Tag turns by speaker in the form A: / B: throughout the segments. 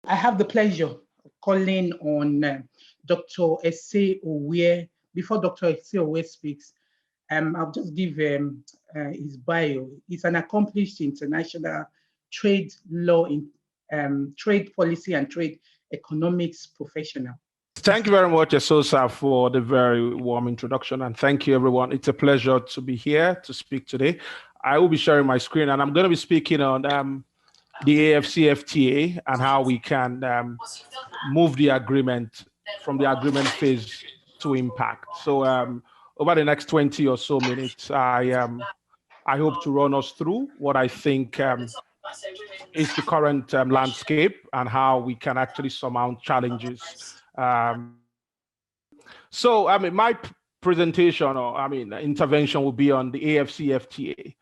A: I have the pleasure of calling on Dr. Ese Owie. Before Dr. Ese Owie speaks, I'll just give his bio. He's an accomplished international trade law, trade policy and trade economics professional.
B: Thank you very much, Esosa, for the very warm introduction. And thank you, everyone. It's a pleasure to be here to speak today. I will be sharing my screen, and I'm going to be speaking on the AFCFTA and how we can move the agreement from the agreement phase to impact. So over the next 20 or so minutes, I hope to run us through what I think is the current landscape and how we can actually surmount challenges. So, my presentation or, intervention will be on the AFCFTA,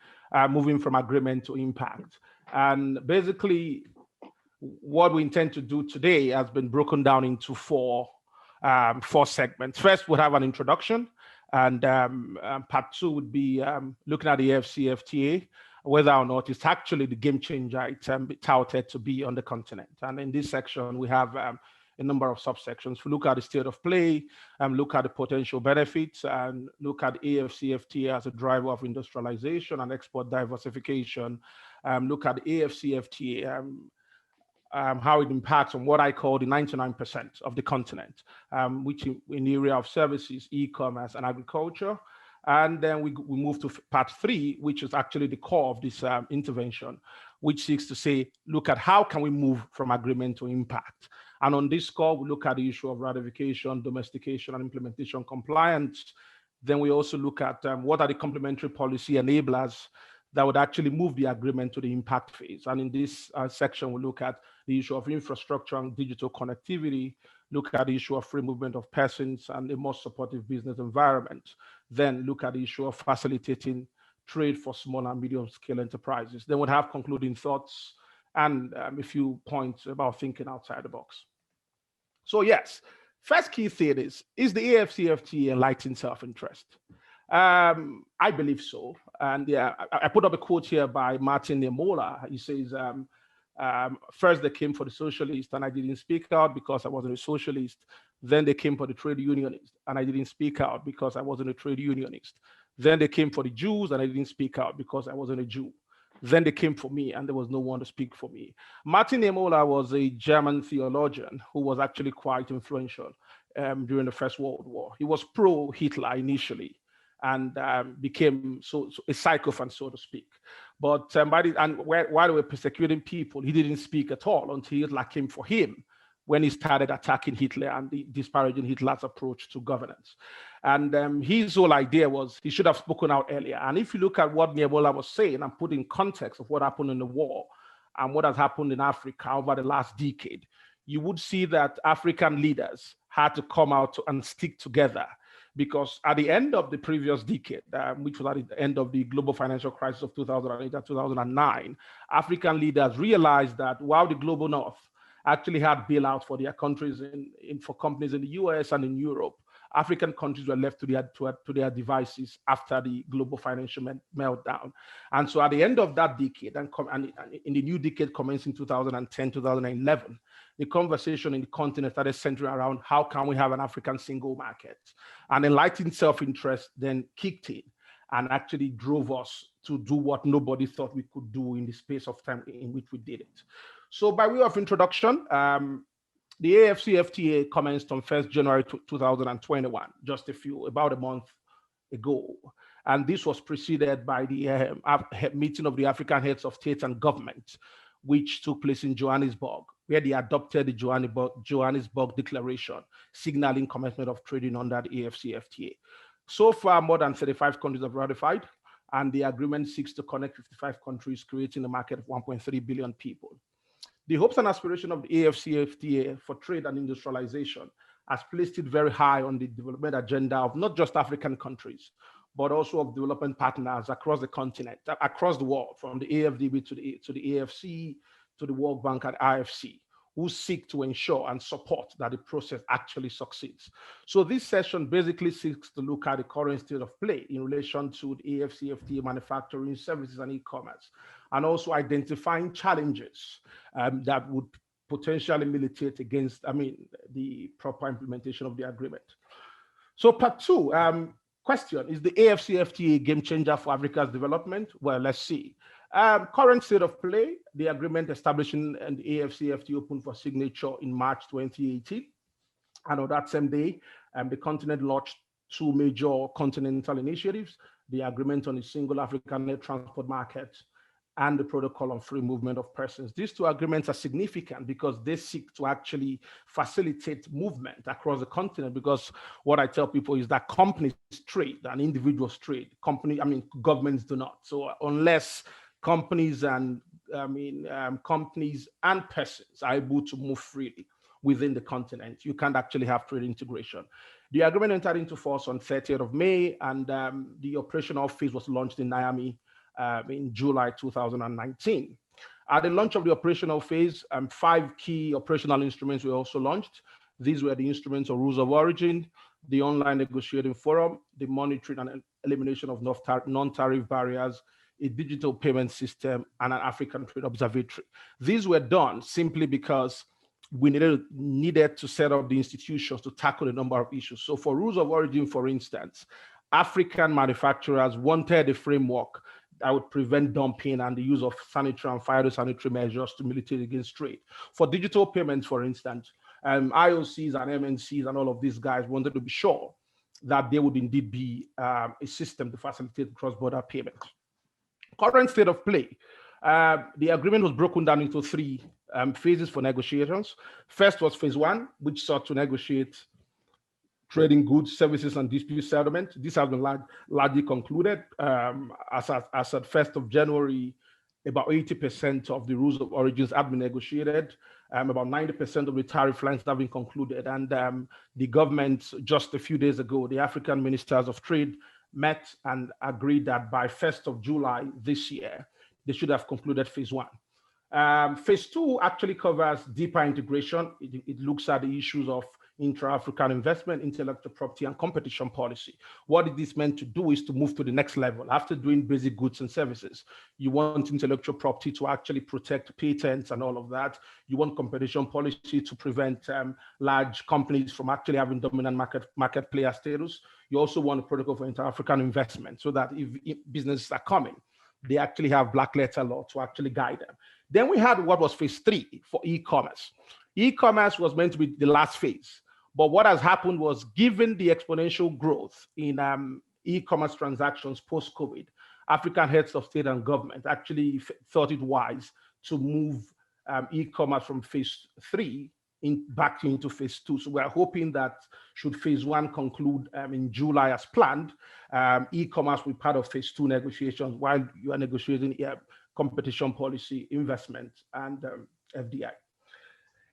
B: moving from agreement to impact. And basically, what we intend to do today has been broken down into four segments. First, we'll have an introduction, and part two would be looking at the AFCFTA, whether or not it's actually the game changer it's touted to be on the continent. And in this section, we have a number of subsections. We look at the state of play, look at the potential benefits, and look at AFCFTA as a driver of industrialization and export diversification. Look at AFCFTA, how it impacts on what I call the 99% of the continent, which in the area of services, e-commerce, and agriculture. And then we move to part three, which is actually the core of this intervention, which seeks to say, look at how can we move from agreement to impact. And on this score, we look at the issue of ratification, domestication, and implementation compliance. Then we also look at what are the complementary policy enablers that would actually move the agreement to the impact phase. And in this section, we look at the issue of infrastructure and digital connectivity, look at the issue of free movement of persons and a more supportive business environment. Then look at the issue of facilitating trade for small and medium scale enterprises. Then we'll have concluding thoughts and a few points about thinking outside the box. So yes, first key thing is the AFCFTA enlightened self-interest? I believe so. And yeah, I put up a quote here by Martin Niemola. He says, first they came for the socialist and I didn't speak out because I wasn't a socialist. Then they came for the trade unionist and I didn't speak out because I wasn't a trade unionist. Then they came for the Jews and I didn't speak out because I wasn't a Jew. Then they came for me and there was no one to speak for me. Martin Niemola was a German theologian who was actually quite influential during the First World War. He was pro-Hitler initially and became a sycophant, so to speak. But while they were persecuting people, he didn't speak at all until Hitler came for him when he started attacking Hitler and disparaging Hitler's approach to governance. And his whole idea was he should have spoken out earlier. And if you look at what Niemola was saying and put in context of what happened in the war and what has happened in Africa over the last decade, you would see that African leaders had to come out and stick together. Because at the end of the previous decade, which was at the end of the global financial crisis of 2008 and 2009, African leaders realized that while the global north actually had bailouts for their countries for companies in the US and in Europe, African countries were left to their devices after the global financial meltdown. And so at the end of that decade, and in the new decade commencing 2010, 2011, the conversation in the continent started centering around how can we have an African single market? And enlightened self-interest then kicked in and actually drove us to do what nobody thought we could do in the space of time in which we did it. So by way of introduction, the AFCFTA commenced on 1st January 2021, about a month ago. And this was preceded by the meeting of the African heads of state and government, which took place in Johannesburg, where they adopted the Johannesburg Declaration, signaling commencement of trading under the AFCFTA. So far, more than 35 countries have ratified, and the agreement seeks to connect 55 countries, creating a market of 1.3 billion people. The hopes and aspirations of the AFCFTA for trade and industrialization has placed it very high on the development agenda of not just African countries, but also of development partners across the continent, across the world, from the AFDB to the AFC, to the World Bank and IFC, who seek to ensure and support that the process actually succeeds. So this session basically seeks to look at the current state of play in relation to the AFCFTA manufacturing, services, and e-commerce, and also identifying challenges that would potentially militate against, the proper implementation of the agreement. So part two, question, is the AFCFTA a game changer for Africa's development? Well, let's see. Current state of play, the agreement establishing the AFCFTA opened for signature in March 2018. And on that same day, the continent launched two major continental initiatives, the agreement on a single African net transport market and the protocol on free movement of persons. These two agreements are significant because they seek to actually facilitate movement across the continent, because what I tell people is that companies trade and individuals trade. Governments do not. So unless companies and companies and persons are able to move freely within the continent, you can't actually have trade integration. The agreement entered into force on 30th of May, and the operational phase was launched in Miami in July 2019. At the launch of the operational phase, 5 key operational instruments were also launched. These were the instruments of rules of origin, the online negotiating forum, the monitoring and elimination of non-tariff barriers, a digital payment system, and an African trade observatory. These were done simply because we needed to set up the institutions to tackle a number of issues. So for rules of origin, for instance, African manufacturers wanted a framework that would prevent dumping and the use of sanitary and phytosanitary measures to militate against trade. For digital payments, for instance, IOCs and MNCs and all of these guys wanted to be sure that there would indeed be a system to facilitate cross-border payments. Current state of play, the agreement was broken down into 3 phases for negotiations. First was phase 1, which sought to negotiate trading goods, services, and dispute settlement. This has been largely concluded. As at 1st of January, about 80% of the rules of origins have been negotiated. About 90% of the tariff lines have been concluded. And the government, just a few days ago, the African ministers of trade met and agreed that by 1st of July this year, they should have concluded phase 1. Phase 2 actually covers deeper integration. It looks at the issues of intra-African investment, intellectual property, and competition policy. What it is meant to do is to move to the next level. After doing basic goods and services, you want intellectual property to actually protect patents and all of that. You want competition policy to prevent large companies from actually having dominant market player status. You also want a protocol for inter-African investment so that if businesses are coming, they actually have black letter law to actually guide them. Then we had what was phase 3 for e-commerce. E-commerce was meant to be the last phase. But what has happened was, given the exponential growth in e-commerce transactions post-COVID, African heads of state and government actually thought it wise to move e-commerce from phase 3 back into phase 2. So we're hoping that should phase 1 conclude in July as planned, e-commerce will be part of phase 2 negotiations while you are negotiating competition policy, investment, and FDI.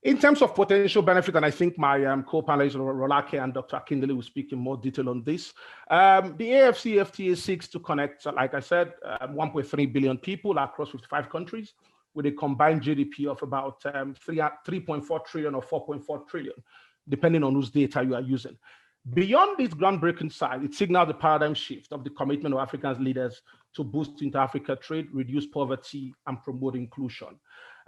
B: In terms of potential benefit, and I think my co-panelists, Rolake and Dr. Akindele, will speak in more detail on this. The AFCFTA seeks to connect, like I said, 1.3 billion people across 55 countries with a combined GDP of about 3.4 trillion or 4.4 trillion, depending on whose data you are using. Beyond this groundbreaking side, it signals the paradigm shift of the commitment of African leaders to boost inter-Africa trade, reduce poverty, and promote inclusion.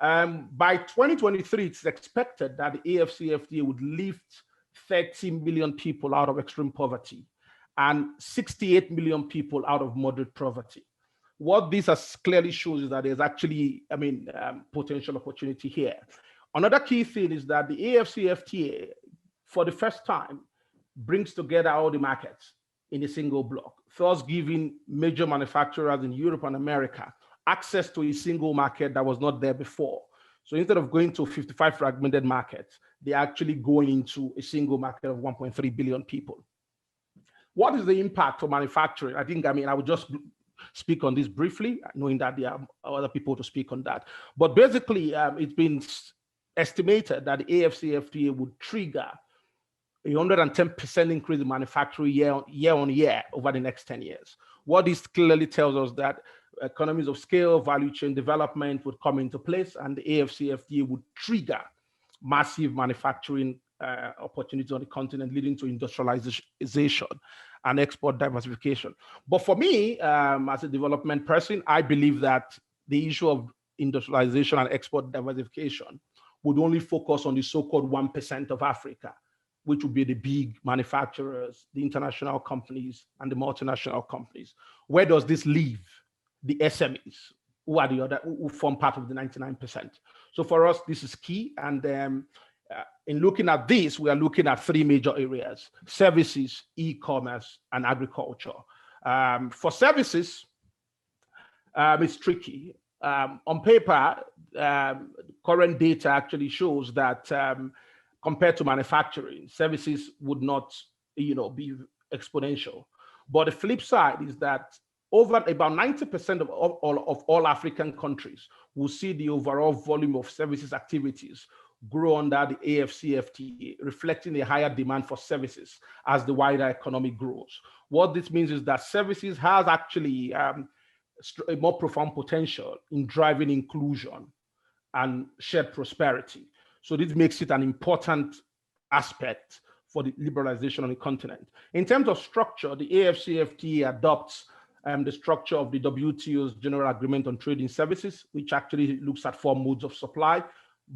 B: By 2023, it's expected that the AFCFTA would lift 30 million people out of extreme poverty and 68 million people out of moderate poverty. What this has clearly shows is that there's actually, potential opportunity here. Another key thing is that the AFCFTA, for the first time, brings together all the markets in a single block, thus giving major manufacturers in Europe and America access to a single market that was not there before. So instead of going to 55 fragmented markets, they're actually going into a single market of 1.3 billion people. What is the impact for manufacturing? I would just speak on this briefly, knowing that there are other people to speak on that. But basically, it's been estimated that the AFCFTA would trigger a 110% increase in manufacturing year on year over the next 10 years. What this clearly tells us that economies of scale, value chain development would come into place, and the AFCFTA would trigger massive manufacturing opportunities on the continent, leading to industrialization and export diversification. But for me, as a development person, I believe that the issue of industrialization and export diversification would only focus on the so-called 1% of Africa, which would be the big manufacturers, the international companies, and the multinational companies. Where does this leave the SMEs, who are the other, who form part of the 99%? So for us, this is key. And in looking at this, we are looking at three major areas: services, e-commerce, and agriculture. For services, it's tricky. On paper, current data actually shows that compared to manufacturing, services would not, be exponential. But the flip side is that over about 90% of all African countries will see the overall volume of services activities grow under the AFCFTA, reflecting a higher demand for services as the wider economy grows. What this means is that services has actually a more profound potential in driving inclusion and shared prosperity. So this makes it an important aspect for the liberalization on the continent. In terms of structure, the AFCFTA adopts the structure of the WTO's General Agreement on Trade in Services, which actually looks at 4 modes of supply.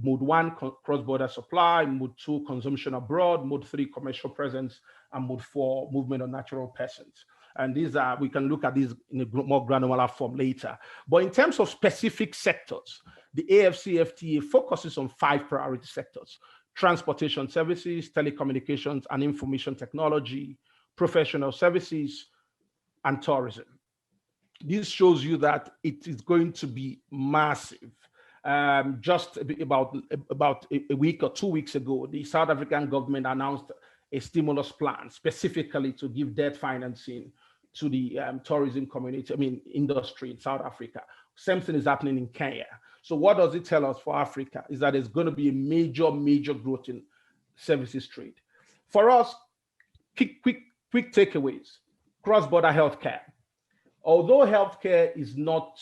B: Mode 1, cross-border supply; Mode 2, consumption abroad; Mode 3, commercial presence; and Mode 4, movement of natural persons. And these are, we can look at these in a more granular form later. But in terms of specific sectors, the AFCFTA focuses on 5 priority sectors: transportation services, telecommunications and information technology, professional services, and tourism. This shows you that it is going to be massive. Just about a week or 2 weeks ago, the South African government announced a stimulus plan specifically to give debt financing to the tourism community, industry in South Africa. Same thing is happening in Kenya. So what does it tell us for Africa is that there's going to be a major growth in services trade. For us, quick takeaways: cross-border healthcare. Although healthcare is not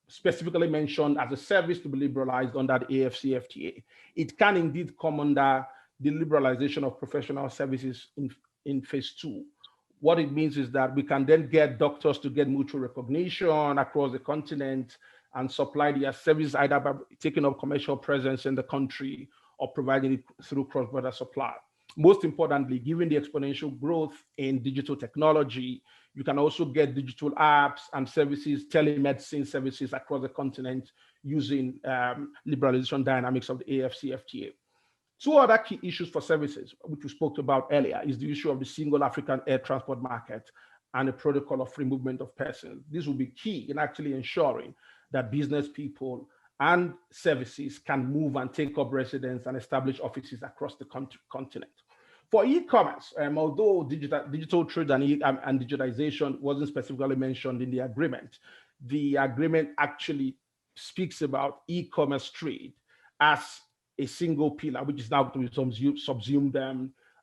B: specifically mentioned as a service to be liberalized under the AFCFTA, it can indeed come under the liberalization of professional services in phase 2. What it means is that we can then get doctors to get mutual recognition across the continent and supply their services either by taking up commercial presence in the country or providing it through cross-border supply. Most importantly, given the exponential growth in digital technology, you can also get digital apps and services, telemedicine services across the continent using liberalization dynamics of the AFCFTA. 2 other key issues for services, which we spoke about earlier, is the issue of the single African air transport market and the protocol of free movement of persons. This will be key in actually ensuring that business people and services can move and take up residence and establish offices across the continent. For e-commerce, although digital trade and digitization wasn't specifically mentioned in the agreement actually speaks about e-commerce trade as a single pillar, which is now to be subsumed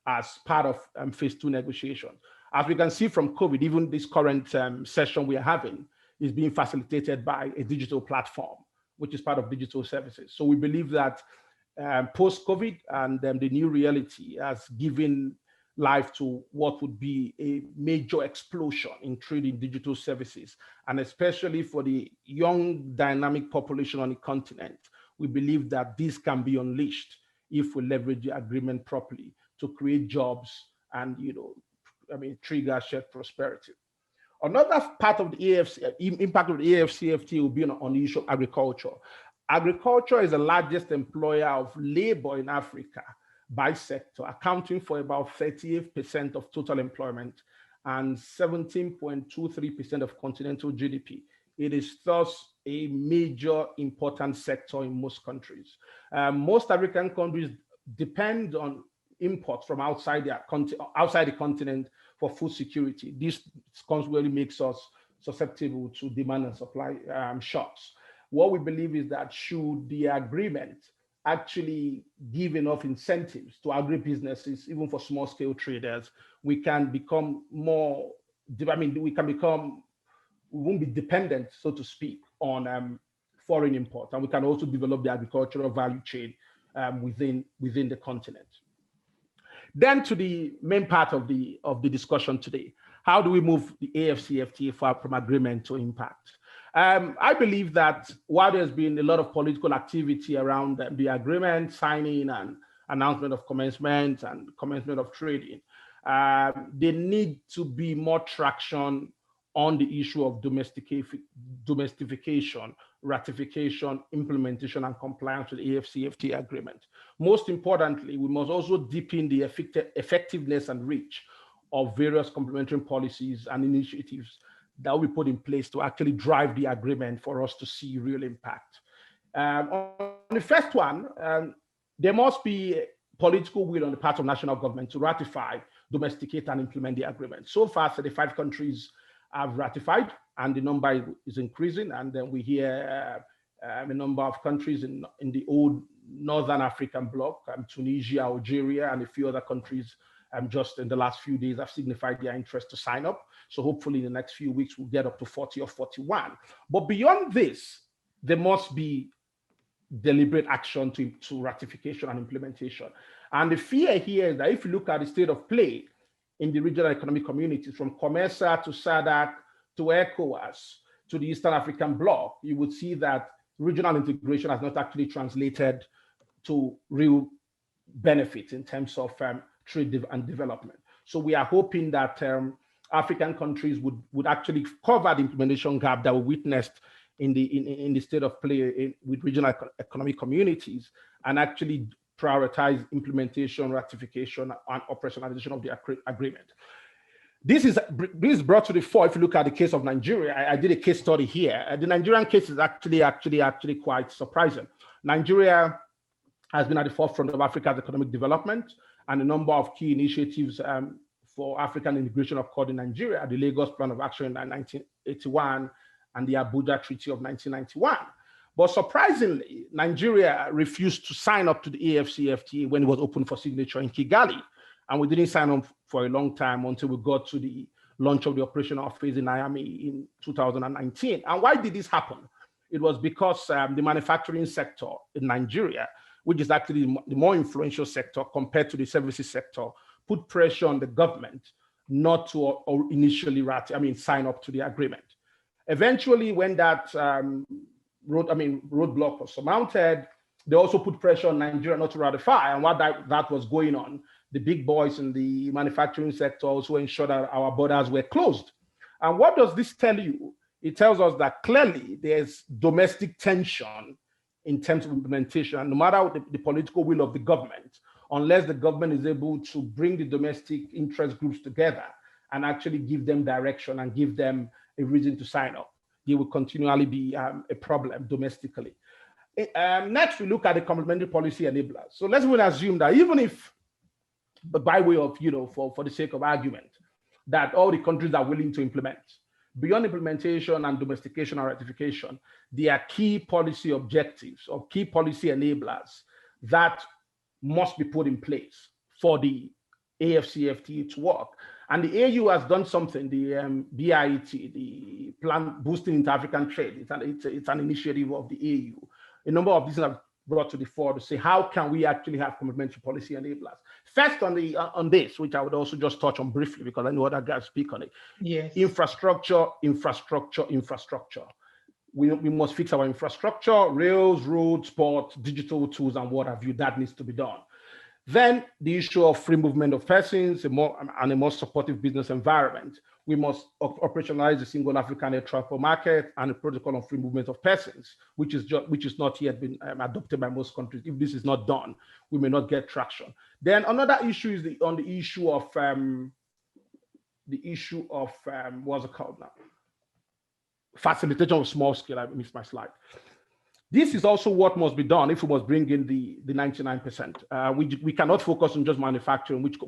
B: as part of phase 2 negotiations. As we can see from COVID, even this current session we are having is being facilitated by a digital platform, which is part of digital services. So we believe that post-COVID and the new reality has given life to what would be a major explosion in trade in digital services. And especially for the young dynamic population on the continent, we believe that this can be unleashed if we leverage the agreement properly to create jobs and trigger shared prosperity. Another part of the impact of the AFCFTA will be on the issue of agriculture. Agriculture is the largest employer of labor in Africa by sector, accounting for about 38% of total employment and 17.23% of continental GDP. It is thus a major important sector in most countries. Most African countries depend on imports from outside the continent for food security. This consequently makes us susceptible to demand and supply shocks. What we believe is that should the agreement actually give enough incentives to agribusinesses, even for small scale traders, we can become more, we won't be dependent, so to speak, on foreign imports, and we can also develop the agricultural value chain within the continent. Then to the main part of the discussion today: how do we move the AFCFTA from agreement to impact? I believe that while there's been a lot of political activity around the agreement signing and announcement of commencement and commencement of trading, there need to be more traction on the issue of domestication, ratification, implementation, and compliance with the AFCFTA agreement. Most importantly, we must also deepen the effectiveness and reach of various complementary policies and initiatives that we put in place to actually drive the agreement for us to see real impact. On the first one, there must be political will on the part of national government to ratify, domesticate, and implement the agreement. So far, 35 countries have ratified, and the number is increasing. And then we hear a number of countries in the old Northern African bloc, Tunisia, Algeria, and a few other countries just in the last few days have signified their interest to sign up. So hopefully in the next few weeks, we'll get up to 40 or 41. But beyond this, there must be deliberate action to ratification and implementation. And the fear here is that if you look at the state of play in the regional economic communities, from COMESA to SADC to ECOWAS to the Eastern African bloc, you would see that regional integration has not actually translated to real benefits in terms of trade and development. So we are hoping that African countries would actually cover the implementation gap that we witnessed in the state of play with regional economic communities, and actually prioritize implementation, ratification, and operationalization of the agreement. This is brought to the fore. If you look at the case of Nigeria, I did a case study here. The Nigerian case is actually quite surprising. Nigeria has been at the forefront of Africa's economic development, and a number of key initiatives for African integration occurred in Nigeria: the Lagos Plan of Action in 1981 and the Abuja Treaty of 1991. But surprisingly, Nigeria refused to sign up to the AFCFTA when it was open for signature in Kigali. And we didn't sign up for a long time until we got to the launch of the operational phase in Miami in 2019. And why did this happen? It was because the manufacturing sector in Nigeria, which is actually the more influential sector compared to the services sector, put pressure on the government not to initially sign up to the agreement. Eventually, when that roadblock was surmounted, they also put pressure on Nigeria not to ratify. And while that was going on, the big boys in the manufacturing sector also ensured that our borders were closed. And what does this tell you? It tells us that clearly there's domestic tension in terms of implementation. And no matter the political will of the government, unless the government is able to bring the domestic interest groups together and actually give them direction and give them a reason to sign up, there will continually be a problem domestically. Next, we look at the complementary policy enablers. So let's even assume that even if, but by way of, for the sake of argument, that all the countries are willing to implement, beyond implementation and domestication and ratification, there are key policy objectives or key policy enablers that must be put in place for the AFCFTA to work. And the AU has done something, the BIT, the Plan Boosting Inter-African Trade. It's an initiative of the AU. A number of these have brought to the fore to say, how can we actually have complementary policy enablers? First on this, which I would also just touch on briefly because I know other guys speak on it.
A: Yes.
B: Infrastructure. We must fix our infrastructure, rails, roads, ports, digital tools, and what have you. That needs to be done. Then the issue of free movement of persons and a more supportive business environment. We must operationalize the single African air transport market and the protocol on free movement of persons, which is not yet been adopted by most countries. If this is not done, we may not get traction. Then another issue is the issue of what's it called now? Facilitation of small scale. I missed my slide. This is also what must be done if we must bring in the 99%. We cannot focus on just manufacturing, which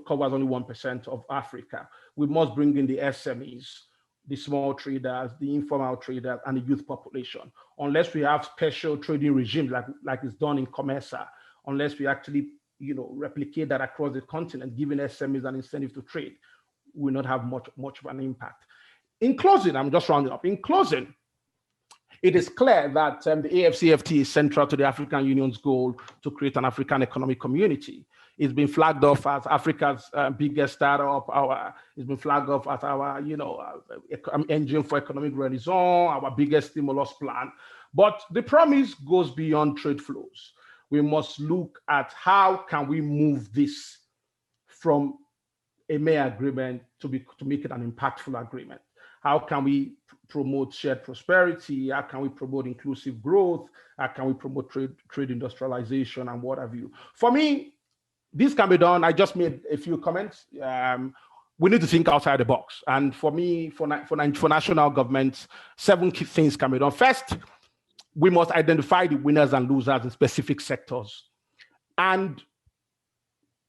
B: covers only 1% of Africa. We must bring in the SMEs, the small traders, the informal traders, and the youth population. Unless we have special trading regimes like is done in COMESA, unless we actually replicate that across the continent, giving SMEs an incentive to trade, we will not have much of an impact. In closing, I'm just rounding up. In closing, It is clear that the AFCFTA is central to the African Union's goal to create an African economic community. It's been flagged off as Africa's biggest startup. It's been flagged off as our, engine for economic renaissance, our biggest stimulus plan. But the promise goes beyond trade flows. We must look at how can we move this from a mere agreement to make it an impactful agreement. How can we promote shared prosperity? How can we promote inclusive growth? How can we promote trade industrialization and what have you? For me, this can be done. I just made a few comments. We need to think outside the box. And for me, for national governments, 7 key things can be done. First, we must identify the winners and losers in specific sectors, and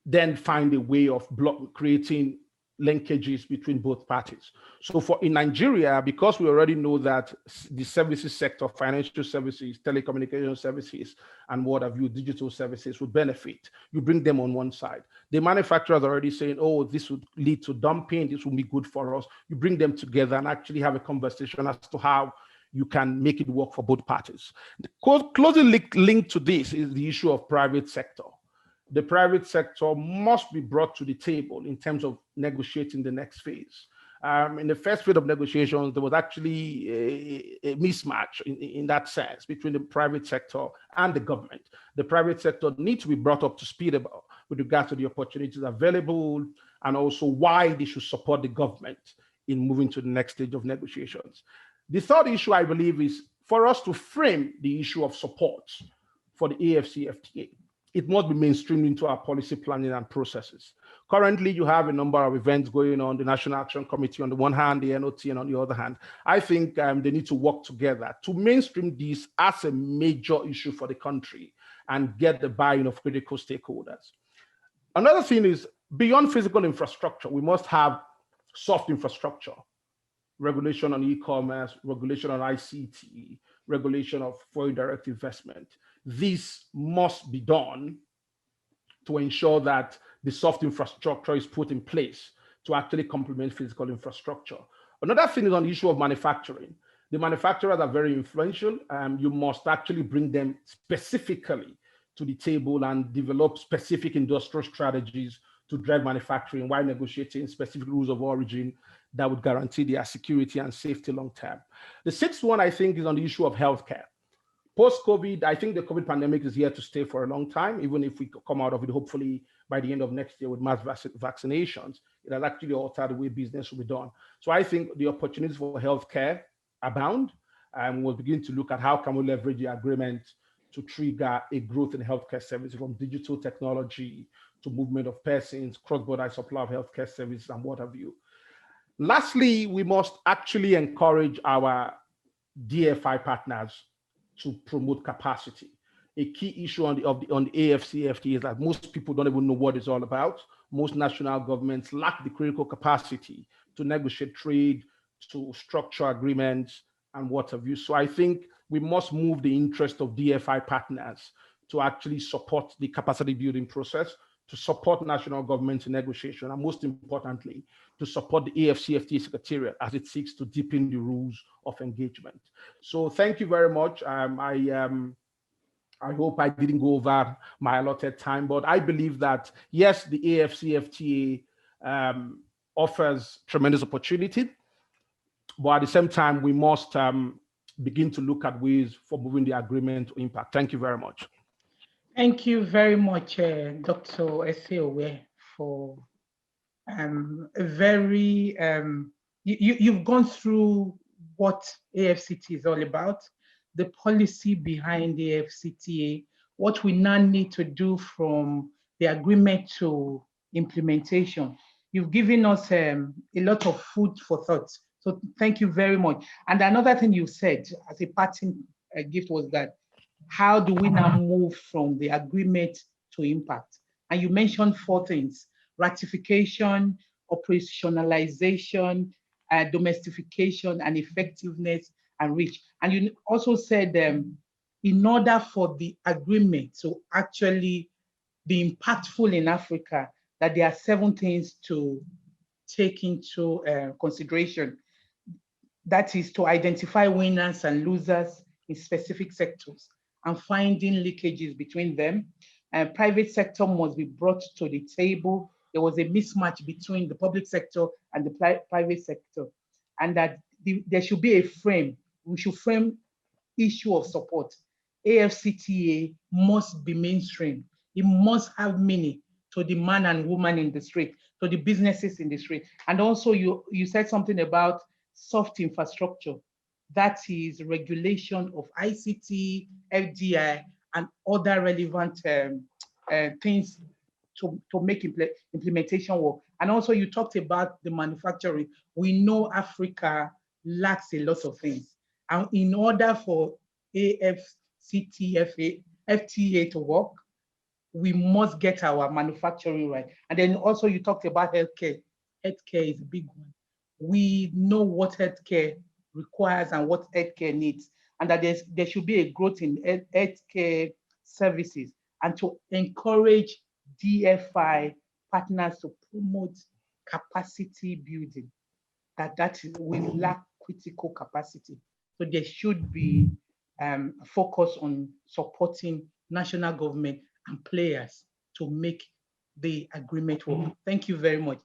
B: then find a way of creating linkages between both parties. So in Nigeria, because we already know that the services sector, financial services, telecommunication services, and what have you, digital services would benefit, you bring them on one side. The manufacturers are already saying, oh, this would lead to dumping, this will be good for us. You bring them together and actually have a conversation as to how you can make it work for both parties. Closely linked to this is the issue of private sector. The private sector must be brought to the table in terms of negotiating the next phase. In the first phase of negotiations, there was actually a mismatch in that sense between the private sector and the government. The private sector needs to be brought up to speed about with regard to the opportunities available and also why they should support the government in moving to the next stage of negotiations. The third issue, I believe, is for us to frame the issue of support for the AFCFTA. It must be mainstreamed into our policy planning and processes. Currently, you have a number of events going on, the National Action Committee on the one hand, the NOT and on the other hand. I think they need to work together to mainstream this as a major issue for the country and get the buy-in of critical stakeholders. Another thing is, beyond physical infrastructure, we must have soft infrastructure, regulation on e-commerce, regulation on ICT, regulation of foreign direct investment. This must be done to ensure that the soft infrastructure is put in place to actually complement physical infrastructure. Another thing is on the issue of manufacturing. The manufacturers are very influential. You must actually bring them specifically to the table and develop specific industrial strategies to drive manufacturing while negotiating specific rules of origin that would guarantee their security and safety long term. The sixth one, I think, is on the issue of healthcare. Post-COVID, I think the COVID pandemic is here to stay for a long time, even if we come out of it, hopefully, by the end of next year with mass vaccinations. It has actually altered the way business will be done. So I think the opportunities for healthcare abound, and we'll begin to look at how can we leverage the agreement to trigger a growth in healthcare services, from digital technology to movement of persons, cross-border supply of healthcare services, and what have you. Lastly, we must actually encourage our DFI partners to promote capacity. A key issue on the AFCFTA is that most people don't even know what it's all about. Most national governments lack the critical capacity to negotiate trade, to structure agreements, and what have you. So I think we must move the interest of DFI partners to actually support the capacity building process, to support national governments in negotiation, and most importantly, to support the AFCFTA Secretariat as it seeks to deepen the rules of engagement. So thank you very much. I hope I didn't go over my allotted time, but I believe that, yes, the AFCFTA offers tremendous opportunity, but at the same time, we must begin to look at ways for moving the agreement to impact. Thank you very much.
A: Thank you very much, Dr. Owie, for a very, you've gone through what AFCT is all about, the policy behind the AFCTA, what we now need to do from the agreement to implementation. You've given us a lot of food for thought. So thank you very much. And another thing you said as a parting gift was that, how do we now move from the agreement to impact? And you mentioned 4 things: ratification, operationalization, domestication, and effectiveness and reach. And you also said in order for the agreement to actually be impactful in Africa, that there are 7 things to take into consideration. That is to identify winners and losers in specific sectors and finding leakages between them. And private sector must be brought to the table. There was a mismatch between the public sector and the private sector, and that there should be a frame. We should frame issue of support. AFCTA must be mainstream. It must have meaning to the man and woman in the street, to the businesses in the street. And also you said something about soft infrastructure. That is regulation of ICT, FDI, and other relevant things to make implementation work. And also you talked about the manufacturing. We know Africa lacks a lot of things. And in order for FTA to work, we must get our manufacturing right. And then also you talked about healthcare. Healthcare is a big one. We know what healthcare requires and what healthcare needs, and that there should be a growth in healthcare services, and to encourage DFI partners to promote capacity building, that we lack critical capacity. So there should be a focus on supporting national government and players to make the agreement work. Thank you very much.